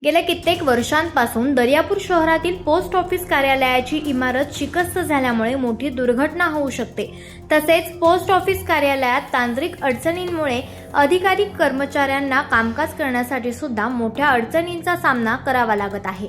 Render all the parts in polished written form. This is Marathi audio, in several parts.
गेल्या कित्येक वर्षांपासून दर्यापूर शहरातील पोस्ट ऑफिस कार्यालयाची इमारत शिकस्त झाल्यामुळे मोठी दुर्घटना होऊ शकते। तसेच पोस्ट ऑफिस कार्यालयात तांत्रिक अडचणींमुळे अधिकारी कर्मचाऱ्यांना कामकाज करण्यासाठी सुद्धा मोठ्या अडचणींचा सामना करावा लागत आहे।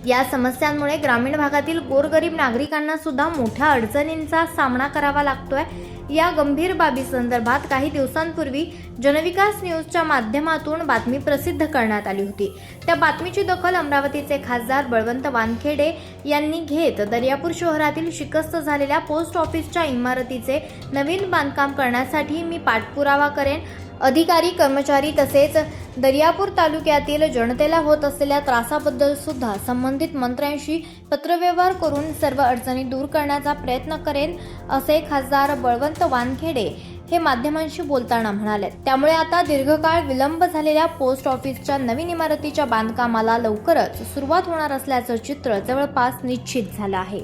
या समस्यांमुळे ग्रामीण भागातील गोरगरीब नागरिकांना सुद्धा मोठ्या अडचणींचा सामना करावा लागतोय। या गंभीर बाबी संदर्भात काही दिवसांपूर्वी जनविकास न्यूजच्या माध्यमातून बातमी प्रसिद्ध करण्यात आली होती। त्या बातमीची दखल अमरावतीचे खासदार बळवंत वानखेडे यांनी घेत दर्यापूर शहरातील शिकस्त झालेल्या पोस्ट ऑफिसच्या इमारतीचे नवीन बांधकाम करण्यासाठी मी पाठपुरावा करेन। अधिकारी कर्मचारी तसेच दर्यापूर तालुक्यातील जनतेला होत असलेल्या त्रासाबद्दल सुद्धा संबंधित मंत्र्यांशी पत्रव्यवहार करून सर्व अडचणी दूर करण्याचा प्रयत्न करेन, असे खासदार बळवंत वानखेडे हे माध्यमांशी बोलताना म्हणाले। त्यामुळे आता दीर्घकाळ विलंब झालेल्या पोस्ट ऑफिसच्या नवीन इमारतीच्या बांधकामाला लवकरच सुरुवात होणार असल्याचं चित्र जवळपास निश्चित झालं आहे।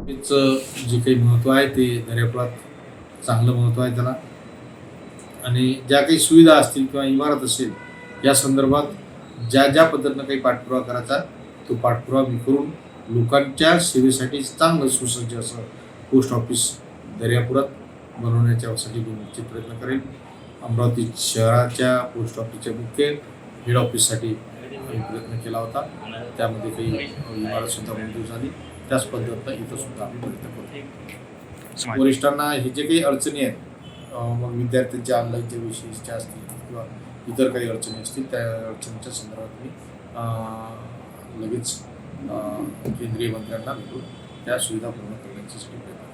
जे काही महत्त्व आहे ते दर्यापुरात चांगलं महत्त्व आहे त्याला, आणि ज्या काही सुविधा असतील किंवा इमारत असेल या संदर्भात ज्या पद्धतीनं काही पाठपुरावा करायचा तो पाठपुरावा मी करून लोकांच्या सेवेसाठी चांगलं सुसज्ज असं पोस्ट ऑफिस दर्यापुरात बनवण्याच्यासाठी मी निश्चित प्रयत्न करेन। अमरावती शहराच्या पोस्ट ऑफिसच्या मुख्य हेड ऑफिससाठी आम्ही प्रयत्न केला होता, त्यामध्ये काही इमारतसुद्धा मंजूर झाली। त्याच पद्धतीनं इथं सुद्धा आम्ही प्रयत्न करू। वरिष्ठांना हे जे काही अडचणी आहेत, मग विद्यार्थ्यांच्या ऑनलाईनच्या विषयीच्या असतील किंवा इतर काही अडचणी असतील, त्या अडचणीच्या संदर्भात मी लगेच केंद्रीय मंत्र्यांना भेटून त्या सुविधा पूर्ण करण्यासाठी प्रयत्न